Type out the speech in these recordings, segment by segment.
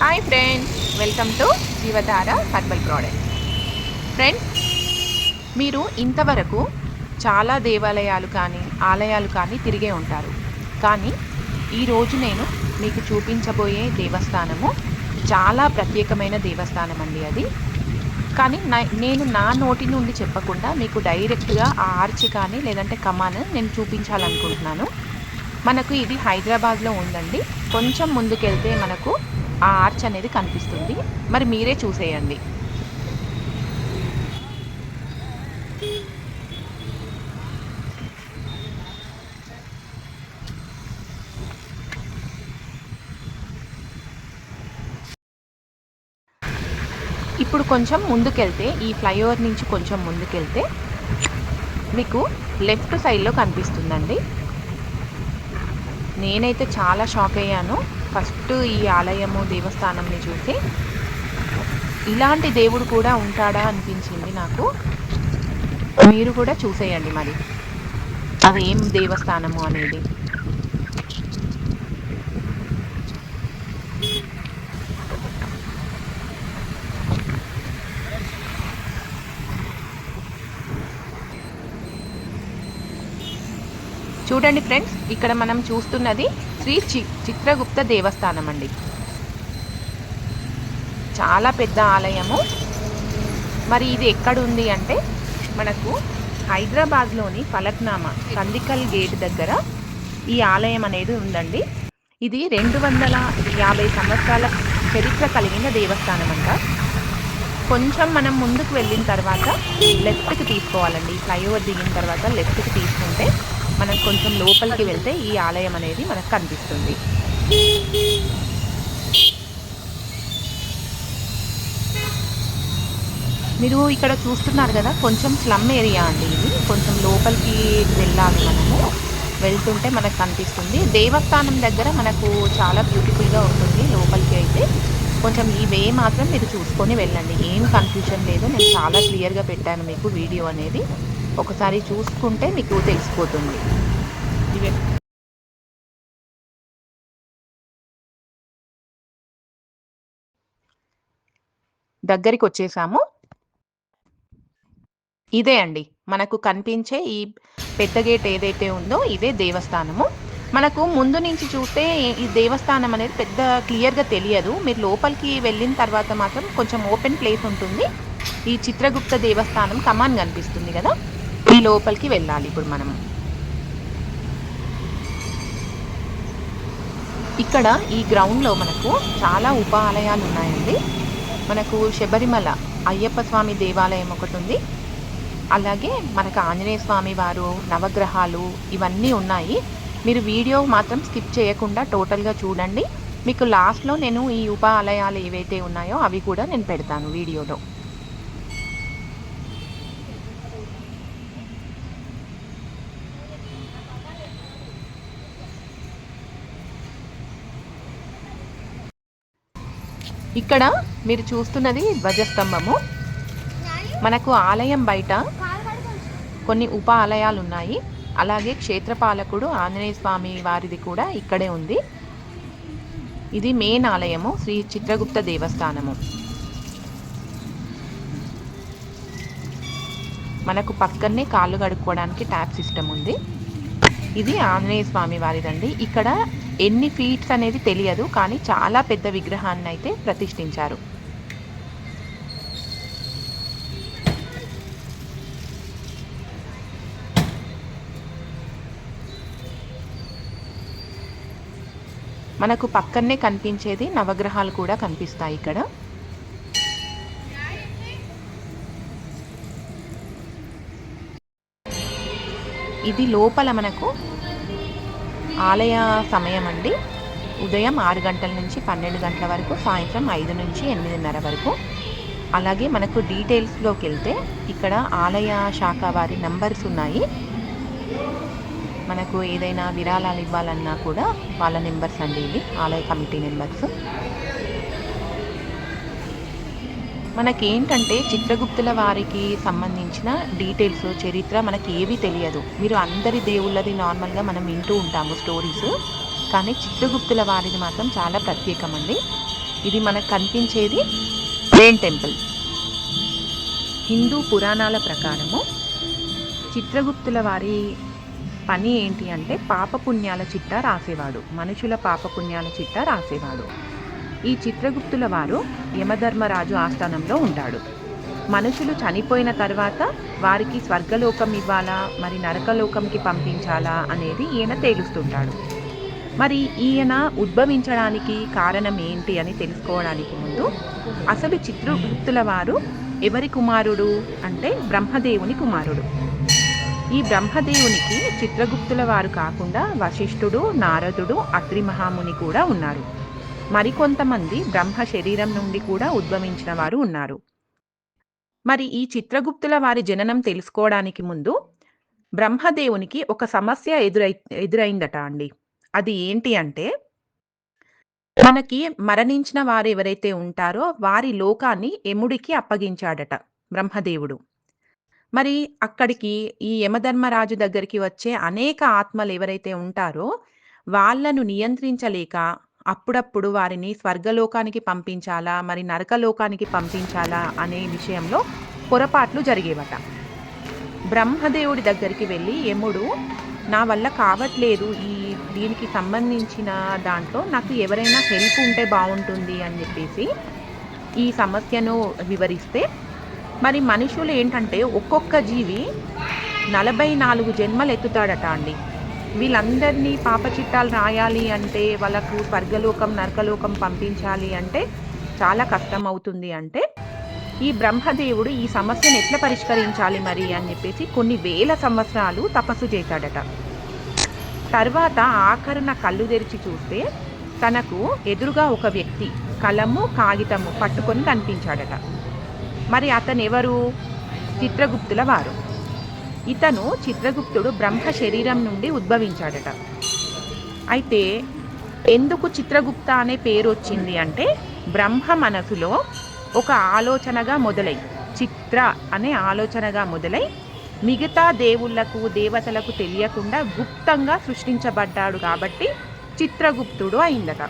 Hi friends, welcome to Jeevadhara herbal product. Friends, మీరు ఇంతవరకు చాలా దేవాలయాలు కానీ ఆలయాలు కానీ తిరిగే ఉంటారు. కానీ ఈరోజు నేను మీకు చూపించబోయే దేవస్థానము చాలా ప్రత్యేకమైన దేవస్థానం అండి అది. కానీ నేను నా నోటి నుండి చెప్పకుండా మీకు డైరెక్ట్గా ఆ ఆర్చి కానీ లేదంటే కమాన్ నేను చూపించాలనుకుంటున్నాను. మనకు ఇది హైదరాబాద్లో ఉందండి. కొంచెం ముందుకెళ్తే మనకు ఆ ఆర్చ్ అనేది కనిపిస్తుంది. మరి మీరే చూసేయండి. ఇప్పుడు కొంచెం ముందుకెళ్తే, ఈ ఫ్లైఓవర్ నుంచి కొంచెం ముందుకెళ్తే మీకు లెఫ్ట్ సైడ్లో కనిపిస్తుందండి. నేనైతే చాలా షాక్ అయ్యాను ఫస్ట్ ఈ ఆలయము దేవస్థానంని చూసి. ఇలాంటి దేవుడు కూడా ఉంటాడా అనిపించింది నాకు. మీరు కూడా చూసేయండి మరి అది ఏం దేవస్థానము అనేది. చూడండి ఫ్రెండ్స్, ఇక్కడ మనం చూస్తున్నది శ్రీ చిత్రగుప్త దేవస్థానం అండి. చాలా పెద్ద ఆలయము. మరి ఇది ఎక్కడుంది అంటే మనకు హైదరాబాద్లోని ఫలక్నామా కందికల్ గేట్ దగ్గర ఈ ఆలయం అనేది ఉందండి. ఇది 250 సంవత్సరాల చరిత్ర కలిగిన దేవస్థానం అంట. కొంచెం మనం ముందుకు వెళ్ళిన తర్వాత లెఫ్ట్కి తీసుకోవాలండి. ఫ్లైఓవర్ దిగిన తర్వాత లెఫ్ట్కి తీసుకుంటే మనం కొంచెం లోపలికి వెళ్తే ఈ ఆలయం అనేది మనకు కనిపిస్తుంది. మీరు ఇక్కడ చూస్తున్నారు కదా, కొంచెం స్లమ్ ఏరియా అండి ఇది. కొంచెం లోపలికి వెళ్ళాలి మనము. వెళ్తుంటే మనకు కనిపిస్తుంది. దేవస్థానం దగ్గర మనకు చాలా బ్యూటిఫుల్గా ఉంటుంది. లోపలికి అయితే కొంచెం ఈ వే మాత్రం మీరు చూసుకొని వెళ్ళండి. ఏం కన్ఫ్యూజన్ లేదు. నేను చాలా క్లియర్గా పెట్టాను మీకు వీడియో అనేది. ఒకసారి చూసుకుంటే మీకు తెలిసిపోతుంది. దగ్గరికి వచ్చేసాము. ఇదే అండి మనకు కనిపించే ఈ పెద్ద గేట్ ఏదైతే ఉందో ఇదే దేవస్థానము. మనకు ముందు నుంచి చూస్తే ఈ దేవస్థానం అనేది పెద్ద క్లియర్గా తెలియదు. మీరు లోపలికి వెళ్ళిన తర్వాత మాత్రం కొంచెం ఓపెన్ ప్లేస్ ఉంటుంది. ఈ చిత్రగుప్త దేవస్థానం కమాన్ కనిపిస్తుంది కదా, ఈ లోపలికి వెళ్ళాలి ఇప్పుడు మనము. ఇక్కడ ఈ గ్రౌండ్లో మనకు చాలా ఉప ఆలయాలు ఉన్నాయండి. మనకు శబరిమల అయ్యప్ప స్వామి దేవాలయం ఒకటి ఉంది. అలాగే మనకు ఆంజనేయ స్వామి వారు నవగ్రహాలు ఇవన్నీ ఉన్నాయి. మీరు వీడియో మాత్రం స్కిప్ చేయకుండా టోటల్గా చూడండి. మీకు లాస్ట్లో నేను ఈ ఉప ఆలయాలు ఏవైతే ఉన్నాయో అవి కూడా నేను పెడతాను వీడియోలో. ఇక్కడ మీరు చూస్తున్నది ధ్వజస్తంభము. మనకు ఆలయం బయట కొన్ని ఉప ఆలయాలు ఉన్నాయి. అలాగే క్షేత్రపాలకుడు ఆంజనేయ స్వామి వారిది కూడా ఇక్కడే ఉంది. ఇది మెయిన్ ఆలయము, శ్రీ చిత్రగుప్త దేవస్థానము. మనకు పక్కనే కాళ్ళు కడుక్కోవడానికి ట్యాప్ సిస్టమ్ ఉంది. ఇది ఆంజనేయ స్వామి వారిదండి. ఇక్కడ ఎన్ని ఫీట్స్ అనేది తెలియదు, కానీ చాలా పెద్ద విగ్రహాన్ని అయితే ప్రతిష్ఠించారు. మనకు పక్కనే కనిపించేది నవగ్రహాలు కూడా కనిపిస్తాయి ఇక్కడ. ఇది లోపల మనకు ఆలయ సమయం అండి. ఉదయం 6 గంటల నుంచి 12 గంటల వరకు, సాయంత్రం 5 నుంచి 8:30 వరకు. అలాగే మనకు డీటెయిల్స్లోకి వెళ్తే ఇక్కడ ఆలయ శాఖ వారి నంబర్స్ ఉన్నాయి. మనకు ఏదైనా విరాళాలు ఇవ్వాలన్నా కూడా వాళ్ళ నెంబర్స్ అండి ఇవి, ఆలయ కమిటీ నెంబర్స్. మనకేంటంటే చిత్రగుప్తుల వారికి సంబంధించిన డీటెయిల్స్, చరిత్ర మనకి ఏవి తెలియదు. మీరు అందరి దేవుళ్ళది నార్మల్గా మనం వింటూ ఉంటాము స్టోరీస్, కానీ చిత్రగుప్తుల వారిది మాత్రం చాలా ప్రత్యేకమండి. ఇది మనకు కనిపించేది మెయిన్ టెంపుల్. హిందూ పురాణాల ప్రకారము చిత్రగుప్తుల వారి పని ఏంటి అంటే పాపపుణ్యాల చిట్టా రాసేవాడు, మనుషుల పాపపుణ్యాల చిట్టా రాసేవాడు. ఈ చిత్రగుప్తుల వారు యమధర్మరాజు ఆస్థానంలో ఉంటాడు. మనుషులు చనిపోయిన తర్వాత వారికి స్వర్గలోకం ఇవ్వాలా మరి నరకలోకంకి పంపించాలా అనేది ఈయన తేలుస్తుంటాడు. మరి ఈయన ఉద్భవించడానికి కారణం ఏంటి అని తెలుసుకోవడానికి ముందు అసలు చిత్రగుప్తుల వారు ఎవరి కుమారుడు అంటే బ్రహ్మదేవుని కుమారుడు. ఈ బ్రహ్మదేవునికి చిత్రగుప్తుల వారు కాకుండా వశిష్ఠుడు, నారదుడు, అత్రి మహాముని కూడా ఉన్నారు. మరికొంతమంది బ్రహ్మ శరీరం నుండి కూడా ఉద్భవించిన వారు ఉన్నారు. మరి ఈ చిత్రగుప్తుల వారి జననం తెలుసుకోవడానికి ముందు బ్రహ్మదేవునికి ఒక సమస్య ఎదురైందట అండి. అది ఏంటి అంటే మనకి మరణించిన వారు ఎవరైతే ఉంటారో వారి లోకాన్ని యముడికి అప్పగించాడట బ్రహ్మదేవుడు. మరి అక్కడికి ఈ యమధర్మరాజు దగ్గరికి వచ్చే అనేక ఆత్మలు ఎవరైతే ఉంటారో వాళ్ళను నియంత్రించలేక అప్పుడప్పుడు వారిని స్వర్గలోకానికి పంపించాలా మరి నరకలోకానికి పంపించాలా అనే విషయంలో పొరపాట్లు జరిగేవట. బ్రహ్మదేవుడి దగ్గరికి వెళ్ళి యముడు నా వల్ల కావట్లేదు, దీనికి సంబంధించిన దాంట్లో నాకు ఎవరైనా హెల్ప్ ఉంటే బాగుంటుంది అని చెప్పేసి ఈ సమస్యను వివరిస్తే, మరి మనుషులు ఏంటంటే ఒక్కొక్క జీవి 44 జన్మలు ఎత్తుతాడట అండి. వీళ్ళందరినీ పాపచిట్టాలు రాయాలి అంటే వాళ్ళకు స్వర్గలోకం నరకలోకం పంపించాలి అంటే చాలా కష్టం అవుతుంది. అంటే ఈ బ్రహ్మదేవుడు ఈ సమస్యను ఎట్లా పరిష్కరించాలి మరి అని చెప్పేసి కొన్ని వేల సంవత్సరాలు తపస్సు చేశాడట. తర్వాత ఆఖరున కళ్ళు తెరిచి చూస్తే తనకు ఎదురుగా ఒక వ్యక్తి కలము కాగితము పట్టుకొని కనిపించాడట. మరి అతను ఎవరు? చిత్రగుప్తుల వారు. ఇతను చిత్రగుప్తుడు బ్రహ్మ శరీరం నుండి ఉద్భవించాడట. అయితే ఎందుకు చిత్రగుప్త అనే పేరు వచ్చింది అంటే బ్రహ్మ మనసులో ఒక ఆలోచనగా మొదలై, చిత్ర అనే ఆలోచనగా మొదలై మిగతా దేవుళ్లకు దేవతలకు తెలియకుండా గుప్తంగా సృష్టించబడ్డాడు కాబట్టి చిత్రగుప్తుడు అయిందట.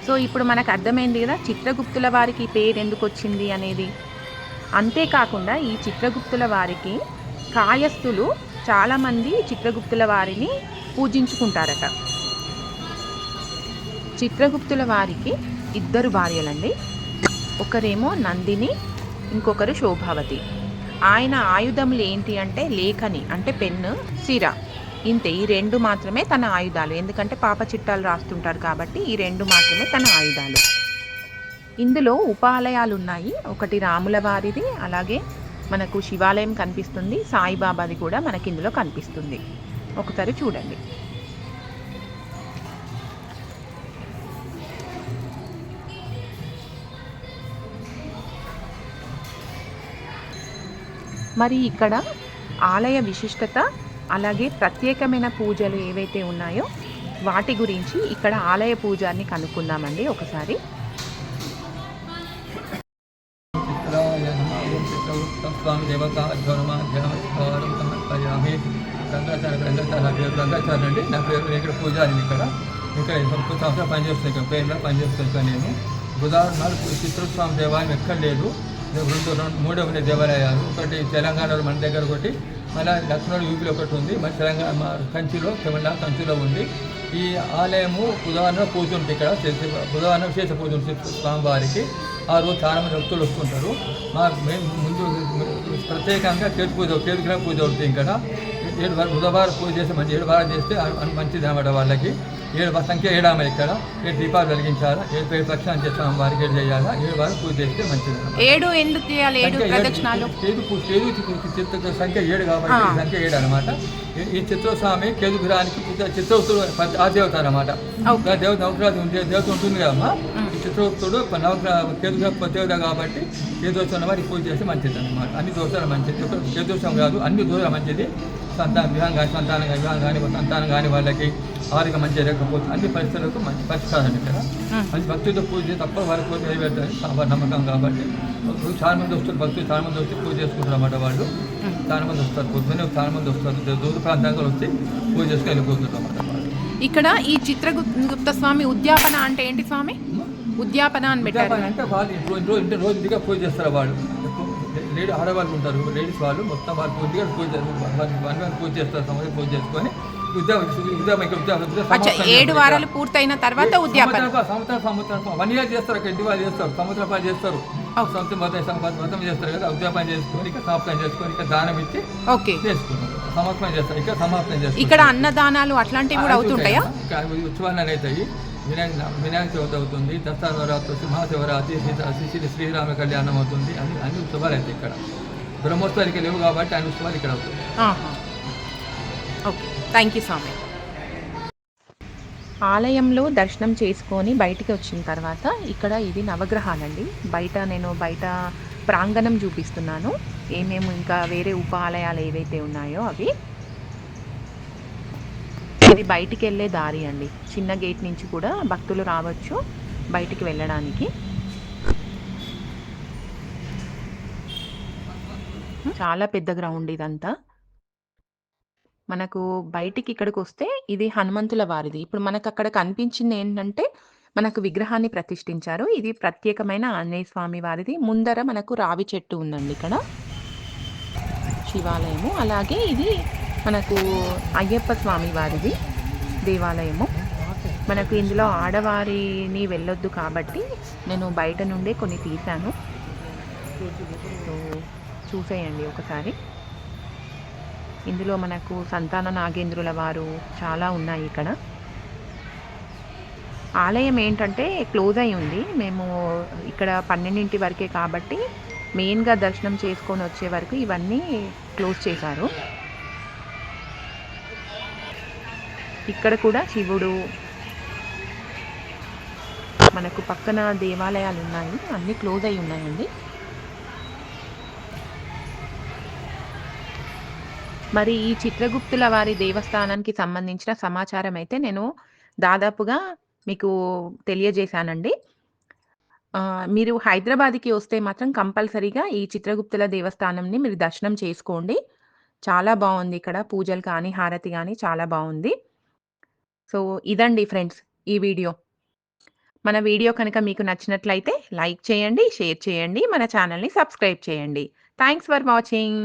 సో ఇప్పుడు మనకు అర్థమైంది కదా చిత్రగుప్తుల వారికి పేరు ఎందుకు వచ్చింది అనేది. అంతేకాకుండా ఈ చిత్రగుప్తుల వారికి కాయస్థులు చాలామంది చిత్రగుప్తుల వారిని పూజించుకుంటారట. చిత్రగుప్తుల వారికి 2 భార్యలండి. ఒకరేమో నందిని, ఇంకొకరు శోభావతి. ఆయన ఆయుధములు ఏంటి అంటే లేఖని అంటే పెన్ను, సిర, ఇంతే. ఈ 2 మాత్రమే తన ఆయుధాలు. ఎందుకంటే పాప చిట్టాలు రాస్తుంటారు కాబట్టి ఈ 2 మాత్రమే తన ఆయుధాలు. ఇందులో ఉపాలయాలు ఉన్నాయి. ఒకటి రాముల వారిది, అలాగే మనకు శివాలయం కనిపిస్తుంది, సాయిబాబాది కూడా మనకి ఇందులో కనిపిస్తుంది. ఒకసారి చూడండి. మరి ఇక్కడ ఆలయ విశిష్టత అలాగే ప్రత్యేకమైన పూజలు ఏవైతే ఉన్నాయో వాటి గురించి ఇక్కడ ఆలయ పూజారిని కనుక్కుందామండి ఒకసారి. స్వామి దేవత రంగాచార్య అండి. నా పేరు ఇక్కడ పూజారి. ఇక్కడ 30 సంవత్సరాలు పనిచేస్తాను. ఇక్కడ పేరులో పనిచేస్తాను. నేను ఉదాహరణ చిత్రస్వామి దేవాలయం ఎక్కడ లేదు. 3 ఉన్నాయి దేవాలయాలు. ఒకటి తెలంగాణలో మన దగ్గర ఒకటి, మళ్ళీ లక్నో యూపీలో ఒకటి ఉంది, మన తెలంగాణ కంచిలో తమిళనాడు కంచిలో ఉంది. ఈ ఆలయము ఉదాహరణ పూజ ఉంటుంది. ఇక్కడ ఉదాహరణ విశేష పూజ ఉంటుంది స్వామివారికి. ఆ రోజు చాలామంది భక్తులు వస్తుంటారు. మేము ముందు ప్రత్యేకంగా కేతుగ్రహ పూజ అవుతుంది. ఇక్కడ 7 బుధవారం పూజ చేస్తే మంచి 7 వారాలు చేస్తే మంచిది అన్నమాట. వాళ్ళకి 7 సంఖ్య 7 ఇక్కడ 7 దీపాలు వెలిగించాలా, 7 ప్రదక్షిణాలు చేస్తాం. వారికి 7 చేయాలా, 7 వారం పూజ చేస్తే మంచిది. 7 ఎందుకు చేయాలి? 7 ప్రదక్షిణాలు. చిత్ర సంఖ్య 7 కాబట్టి సంఖ్య 7 అనమాట. ఈ చిత్రస్వామి కేతుగ్రహానికి చిత్రగుప్తుడు ఆదేవత అనమాట. దేవత నవగ్రహ దేవత ఉంటుంది కదమ్మా. ఈ చిత్రగుప్తుడు కేతుగ్రహ దేవత కాబట్టి కేతుదోషం వారికి పూజ చేస్తే మంచిది అనమాట. అన్ని దోషాలు మంచిది. కేతుదోషం కాదు, అన్ని దోషాలు మంచిది. వివాహం కానీ సంతానం కానీ వాళ్ళకి ఆరోగ్యం మంచిగా లేకపోతే అన్ని పరిస్థితులకు మంచి పరిష్కారం ఇక్కడ. మంచి భక్తులతో పూజ తప్ప వారి పూజ నెరవేరుతుంది నమ్మకం కాబట్టి చాలా మంది వస్తారు. భక్తులు చాలా మంది వచ్చి పూజ చేసుకుంటారు అన్నమాట. వాళ్ళు చాలా మంది వస్తారు, పొద్దున్నే చాలా మంది వస్తారు. దూర ప్రాంతాల్లో వచ్చి పూజ చేసుకుని వెళ్ళిపోతున్నారు అన్నమాట. ఇక్కడ ఈ చిత్రగుప్త స్వామి ఉద్యాపన అంటే ఏంటి స్వామి? ఉద్యాపన అని పెట్టారు. ఉద్యాపన అంటే వాళ్ళు రోజు ఇంటిగా పూజ చేస్తారు వాళ్ళు. ఆడవాళ్ళు ఉంటారు, లేడీస్ వాళ్ళు మొత్తం వాళ్ళు ఇంటిగా పూజ చేస్తారు, పూజ చేస్తారు, సంవత్సరం పూజ చేసుకొని అచ్చా, 7 వారాలు పూర్తయిన తర్వాత ఉద్యాపన. సంవత్సరం 1 ఇయర్ చేస్తారు, అక్కడ ఇంటి వాళ్ళు చేస్తారు, సంవత్సరం పాటు చేస్తారు, మొత్తం చేస్తారు కదా. ఉద్యాపన చేసుకొని ఇక సమాప్తం చేసుకొని ఇక దానం ఇచ్చి చేసుకున్నారు, సమాప్తం చేస్తారు, ఇక సమాప్తం చేస్తారు. ఇక్కడ అన్నదానాలు అట్లాంటివి కూడా అవుతుంటాయా? ఉత్సవాలు అవుతాయి. వినాయక చవితి అవుతుంది, దసరా నవరాత్రి, మహాశివరాత్రి, శ్రీరామ కళ్యాణం అవుతుంది. అన్ని ఉత్సవాలు అవుతాయి ఇక్కడ. బ్రహ్మోత్సవాలకి లేవు కాబట్టి అన్ని ఉత్సవాలు ఇక్కడ అవుతాయి. ఓకే, థ్యాంక్ యూ స్వామి. ఆలయంలో దర్శనం చేసుకొని బయటికి వచ్చిన తర్వాత ఇక్కడ ఇది నవగ్రహాలండి. నేను బయట ప్రాంగణం చూపిస్తున్నాను, ఏమేమి ఇంకా వేరే ఉప ఆలయాలు ఏవైతే ఉన్నాయో అవి. ఇది బయటికి వెళ్ళే దారి అండి, చిన్న గేట్ నుంచి కూడా భక్తులు రావచ్చు బయటికి వెళ్ళడానికి. చాలా పెద్ద గ్రౌండ్ ఇదంతా. మనకు బయటికి ఇక్కడికి వస్తే ఇది హనుమంతుల వారిది. ఇప్పుడు మనకు అక్కడ కనిపించింది ఏంటంటే మనకు విగ్రహాన్ని ప్రతిష్ఠించారు. ఇది ప్రత్యేకమైన ఆంజనేయ స్వామి వారిది. ముందర మనకు రావి చెట్టు ఉందండి ఇక్కడ, శివాలయము. అలాగే ఇది మనకు అయ్యప్ప స్వామి వారిది దేవాలయము. మనకు ఇందులో ఆడవారిని వెళ్ళొద్దు కాబట్టి నేను బయట నుండే కొన్ని తీశాను, సో చూసేయండి ఒకసారి. ఇందులో మనకు సంతాన నాగేంద్రుల వారు చాలా ఉన్నాయి ఇక్కడ. ఆలయం ఏంటంటే క్లోజ్ అయి ఉంది. మేము ఇక్కడ 12 వరకే కాబట్టి మెయిన్గా దర్శనం చేసుకొని వచ్చే వరకు ఇవన్నీ క్లోజ్ చేశారు. ఇక్కడ కూడా శివుడు, మనకు పక్కన దేవాలయాలు ఉన్నాయి, అన్నీ క్లోజ్ అయి ఉన్నాయండి. మరి ఈ చిత్రగుప్తుల వారి దేవస్థానానికి సంబంధించిన సమాచారం అయితే నేను దాదాపుగా మీకు తెలియజేశానండి. మీరు హైదరాబాద్కి వస్తే మాత్రం కంపల్సరీగా ఈ చిత్రగుప్తుల దేవస్థానంని మీరు దర్శనం చేసుకోండి. చాలా బాగుంది ఇక్కడ, పూజలు కానీ హారతి కానీ చాలా బాగుంది. సో ఇదండి ఫ్రెండ్స్ ఈ వీడియో. మన వీడియో కనుక మీకు నచ్చినట్లయితే లైక్ చేయండి, షేర్ చేయండి, మన ఛానల్ని సబ్స్క్రైబ్ చేయండి. Thanks for watching.